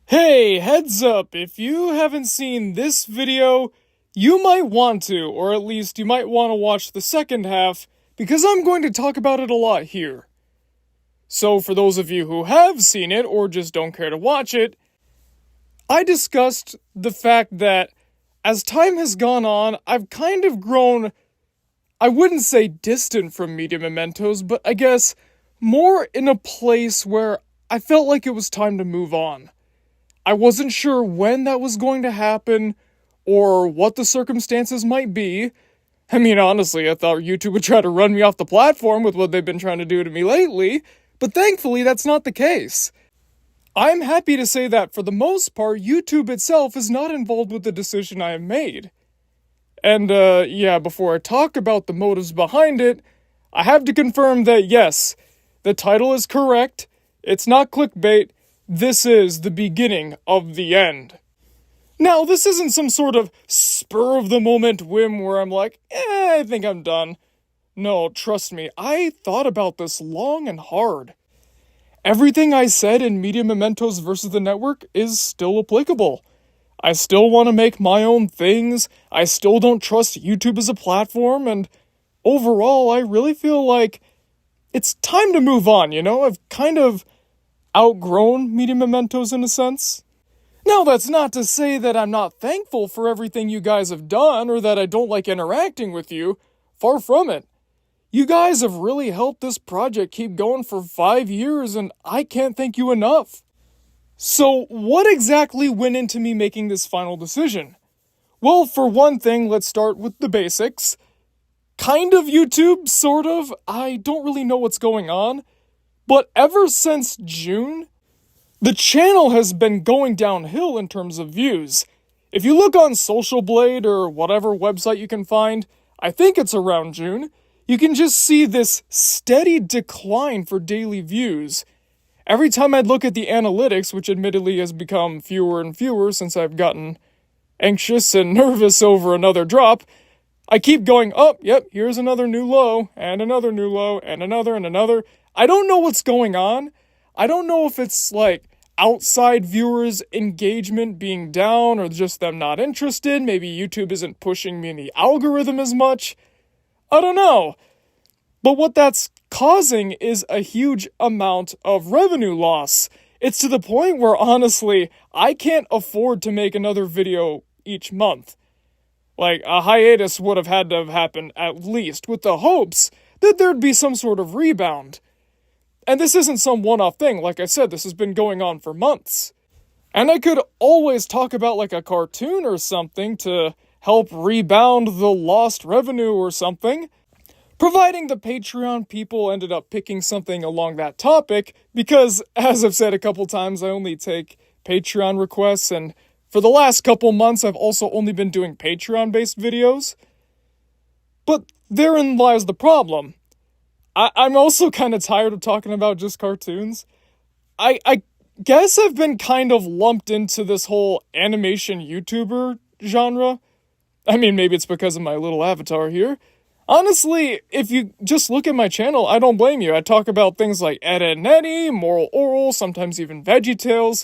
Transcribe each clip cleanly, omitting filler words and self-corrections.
Hey, heads up, if you haven't seen this video, you might want to, or at least you might want to watch the second half, because I'm going to talk about it a lot here. So for those of you who have seen it, or just don't care to watch it, I discussed the fact that as time has gone on, I've kind of grown, I wouldn't say distant from Media Mementos, but I guess more in a place where I felt like it was time to move on. I wasn't sure when that was going to happen, or what the circumstances might be. I mean, honestly, I thought YouTube would try to run me off the platform with what they've been trying to do to me lately, but thankfully that's not the case. I'm happy to say that for the most part, YouTube itself is not involved with the decision I have made. And, before I talk about the motives behind it, I have to confirm that yes, the title is correct, it's not clickbait, this is the beginning of the end. Now, this isn't some sort of spur-of-the-moment whim where I'm like, I think I'm done. No, trust me, I thought about this long and hard. Everything I said in Media Mementos versus the network is still applicable. I still want to make my own things, I still don't trust YouTube as a platform, and overall, I really feel like it's time to move on, you know? I've kind of outgrown Media Mementos in a sense. Now, that's not to say that I'm not thankful for everything you guys have done or that I don't like interacting with you. Far from it. You guys have really helped this project keep going for 5 years, and I can't thank you enough. So, what exactly went into me making this final decision? Well, for one thing, let's start with the basics. Kind of YouTube, sort of. I don't really know what's going on. But ever since June, the channel has been going downhill in terms of views. If you look on Social Blade or whatever website you can find, I think it's around June, you can just see this steady decline for daily views. Every time I'd look at the analytics, which admittedly has become fewer and fewer since I've gotten anxious and nervous over another drop, I keep going, oh, yep, here's another new low, and another new low, and another. I don't know what's going on. I don't know if it's like outside viewers' engagement being down or just them not interested. Maybe YouTube isn't pushing me in the algorithm as much. I don't know. But what that's causing is a huge amount of revenue loss. It's to the point where honestly, I can't afford to make another video each month. Like, a hiatus would have had to have happened at least, with the hopes that there'd be some sort of rebound. And this isn't some one-off thing, like I said, this has been going on for months. And I could always talk about like a cartoon or something to help rebound the lost revenue or something, providing the Patreon people ended up picking something along that topic, because, as I've said a couple times, I only take Patreon requests, and for the last couple months I've also only been doing Patreon-based videos. But therein lies the problem. I'm also kind of tired of talking about just cartoons. I guess I've been kind of lumped into this whole animation YouTuber genre. I mean, maybe it's because of my little avatar here. Honestly, if you just look at my channel, I don't blame you. I talk about things like Ed, Edd n Eddy, Moral Oral, sometimes even VeggieTales.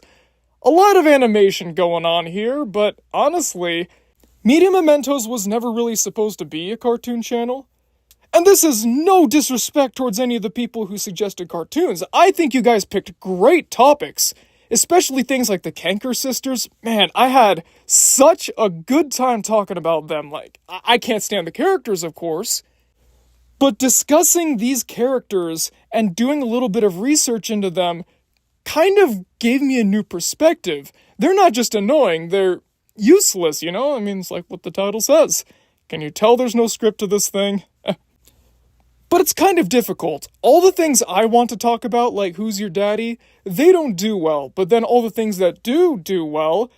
A lot of animation going on here, but honestly, Media Mementos was never really supposed to be a cartoon channel. And this is no disrespect towards any of the people who suggested cartoons. I think you guys picked great topics, especially things like the Kanker sisters. Man, I had such a good time talking about them. Like, I can't stand the characters, of course. But discussing these characters and doing a little bit of research into them kind of gave me a new perspective. They're not just annoying, they're useless, you know? I mean, it's like what the title says. Can you tell there's no script to this thing? But it's kind of difficult. All the things I want to talk about, like Who's Your Daddy, they don't do well. But then all the things that do well,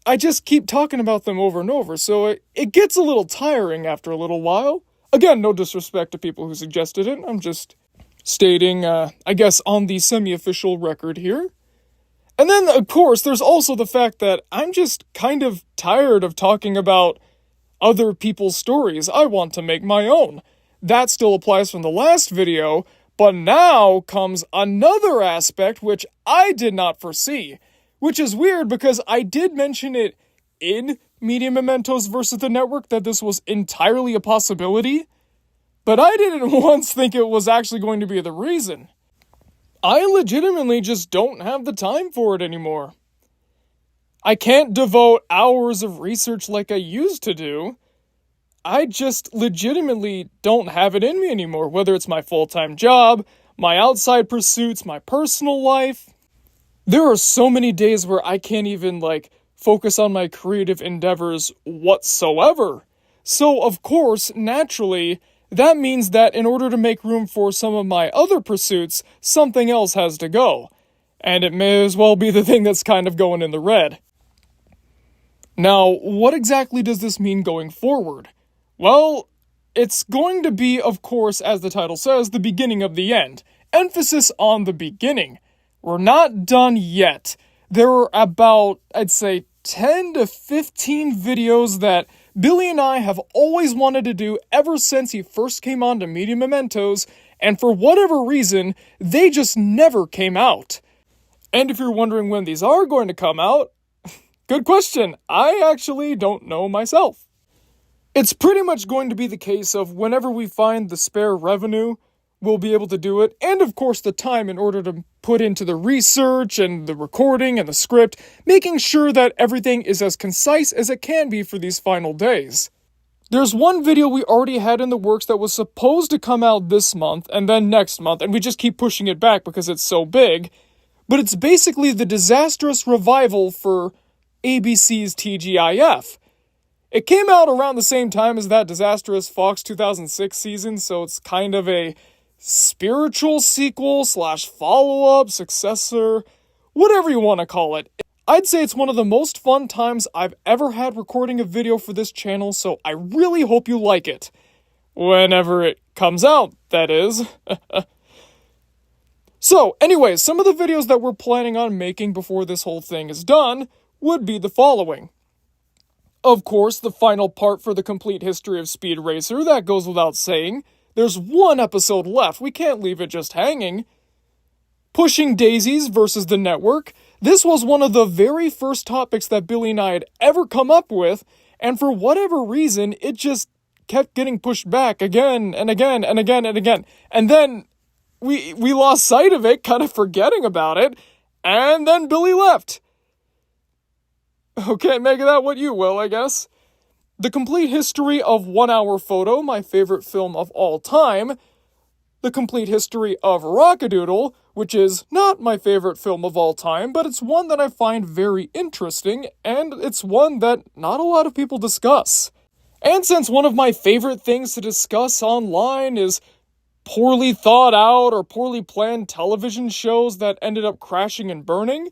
I just keep talking about them over and over. So it gets a little tiring after a little while. Again, no disrespect to people who suggested it. I'm just stating, I guess, on the semi-official record here. And then, of course, there's also the fact that I'm just kind of tired of talking about other people's stories. I want to make my own. That still applies from the last video, but now comes another aspect which I did not foresee, Which is weird because I did mention it in Media Mementos versus the Network that this was entirely a possibility, but I didn't once think it was actually going to be the reason. I legitimately just don't have the time for it anymore. I can't devote hours of research like I used to do. I just legitimately don't have it in me anymore, whether it's my full-time job, my outside pursuits, my personal life. There are so many days where I can't even, focus on my creative endeavors whatsoever. So, of course, naturally, that means that in order to make room for some of my other pursuits, something else has to go. And it may as well be the thing that's kind of going in the red. Now, what exactly does this mean going forward? Well, it's going to be, of course, as the title says, the beginning of the end. Emphasis on the beginning. We're not done yet. There are about, I'd say, 10 to 15 videos that Billy and I have always wanted to do ever since he first came on to Media Mementos, and for whatever reason, they just never came out. And if you're wondering when these are going to come out, good question. I actually don't know myself. It's pretty much going to be the case of whenever we find the spare revenue, we'll be able to do it, and of course the time in order to put into the research and the recording and the script, making sure that everything is as concise as it can be for these final days. There's one video we already had in the works that was supposed to come out this month and then next month, and we just keep pushing it back because it's so big, but it's basically the disastrous revival for ABC's TGIF. It came out around the same time as that disastrous Fox 2006 season, so it's kind of a spiritual sequel / follow-up, successor, whatever you want to call it. I'd say it's one of the most fun times I've ever had recording a video for this channel, so I really hope you like it. Whenever it comes out, that is. So, anyways, some of the videos that we're planning on making before this whole thing is done would be the following. Of course, the final part for the complete history of Speed Racer, that goes without saying. There's one episode left, we can't leave it just hanging. Pushing Daisies versus the Network. This was one of the very first topics that Billy and I had ever come up with, and for whatever reason, it just kept getting pushed back again and again and again and again. And then we lost sight of it, kind of forgetting about it, and then Billy left. Okay, make of that what you will, I guess. The complete history of 1 Hour Photo, my favorite film of all time. The complete history of Rockadoodle, which is not my favorite film of all time, but it's one that I find very interesting, and it's one that not a lot of people discuss. And since one of my favorite things to discuss online is poorly thought out or poorly planned television shows that ended up crashing and burning,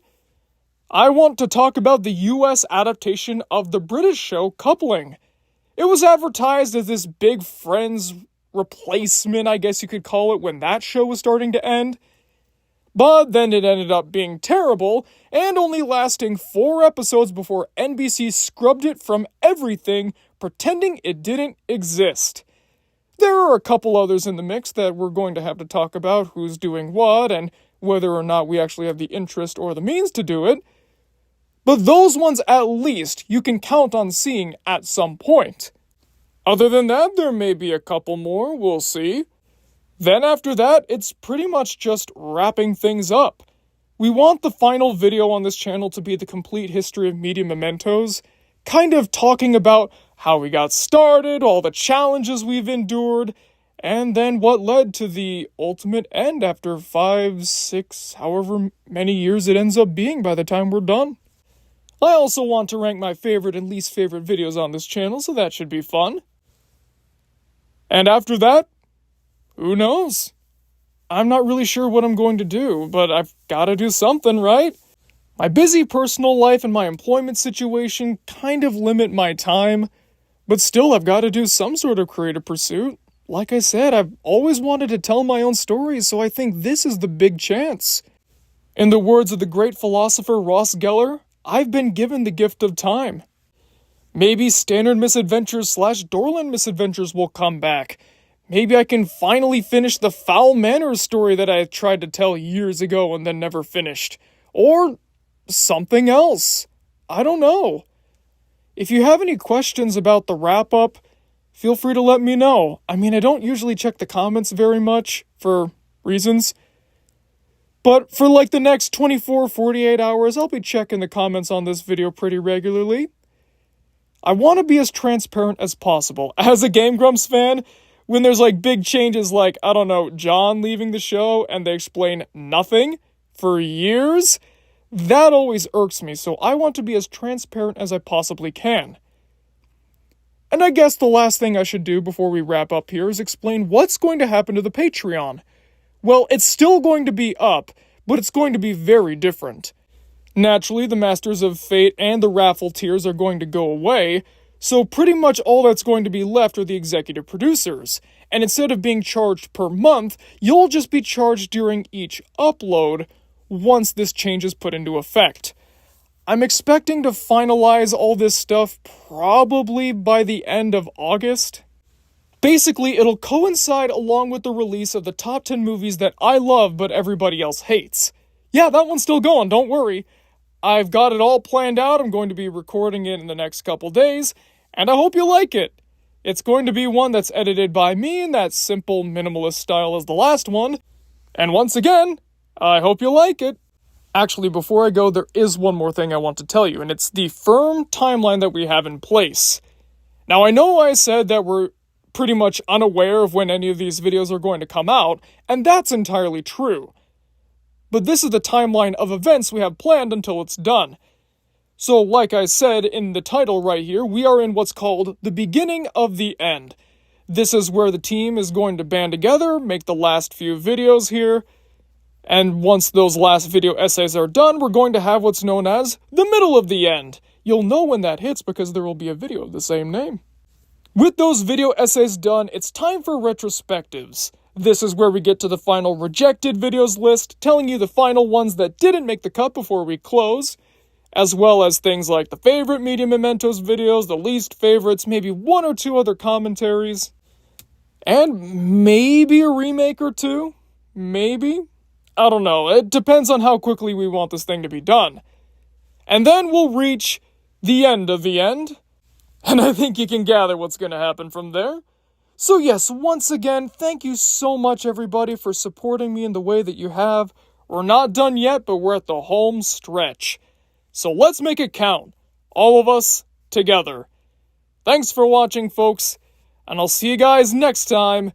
I want to talk about the US adaptation of the British show Coupling. It was advertised as this big Friends replacement, I guess you could call it, when that show was starting to end. But then it ended up being terrible, and only lasting 4 episodes before NBC scrubbed it from everything, pretending it didn't exist. There are a couple others in the mix that we're going to have to talk about, who's doing what, and whether or not we actually have the interest or the means to do it. But those ones, at least, you can count on seeing at some point. Other than that, there may be a couple more, we'll see. Then after that, it's pretty much just wrapping things up. We want the final video on this channel to be the complete history of Media Mementos, kind of talking about how we got started, all the challenges we've endured, and then what led to the ultimate end after 5, 6, however many years it ends up being by the time we're done. I also want to rank my favorite and least favorite videos on this channel, so that should be fun. And after that, who knows? I'm not really sure what I'm going to do, but I've got to do something, right? My busy personal life and my employment situation kind of limit my time, but still I've got to do some sort of creative pursuit. Like I said, I've always wanted to tell my own stories, so I think this is the big chance. In the words of the great philosopher Ross Geller, I've been given the gift of time. Maybe Standard Misadventures / Dorland Misadventures will come back. Maybe I can finally finish the Foul Manners story that I tried to tell years ago and then never finished. Or something else. I don't know. If you have any questions about the wrap-up, feel free to let me know. I mean, I don't usually check the comments very much, for reasons. But for like the next 24, 48 hours, I'll be checking the comments on this video pretty regularly. I want to be as transparent as possible. As a Game Grumps fan, when there's like big changes like, I don't know, John leaving the show and they explain nothing for years, that always irks me, so I want to be as transparent as I possibly can. And I guess the last thing I should do before we wrap up here is explain what's going to happen to the Patreon. Well, it's still going to be up, but it's going to be very different. Naturally, the Masters of Fate and the raffle tiers are going to go away, so pretty much all that's going to be left are the executive producers. And instead of being charged per month, you'll just be charged during each upload once this change is put into effect. I'm expecting to finalize all this stuff probably by the end of August. Basically, it'll coincide along with the release of the top 10 movies that I love but everybody else hates. Yeah, that one's still going, don't worry. I've got it all planned out. I'm going to be recording it in the next couple days, and I hope you like it. It's going to be one that's edited by me in that simple minimalist style as the last one. And once again, I hope you like it. Actually, before I go, there is one more thing I want to tell you, and it's the firm timeline that we have in place. Now, I know I said that we're pretty much unaware of when any of these videos are going to come out, and that's entirely true. But this is the timeline of events we have planned until it's done. So, like I said in the title right here, we are in what's called the beginning of the end. This is where the team is going to band together, make the last few videos here, and once those last video essays are done, we're going to have what's known as the middle of the end. You'll know when that hits because there will be a video of the same name. With those video essays done, it's time for retrospectives. This is where we get to the final rejected videos list, telling you the final ones that didn't make the cut before we close, as well as things like the favorite Media Mementos videos, the least favorites, maybe one or two other commentaries, and maybe a remake or two, maybe. I don't know, it depends on how quickly we want this thing to be done. And then we'll reach the end of the end, and I think you can gather what's going to happen from there. So yes, once again, thank you so much everybody for supporting me in the way that you have. We're not done yet, but we're at the home stretch. So let's make it count. All of us, together. Thanks for watching, folks, and I'll see you guys next time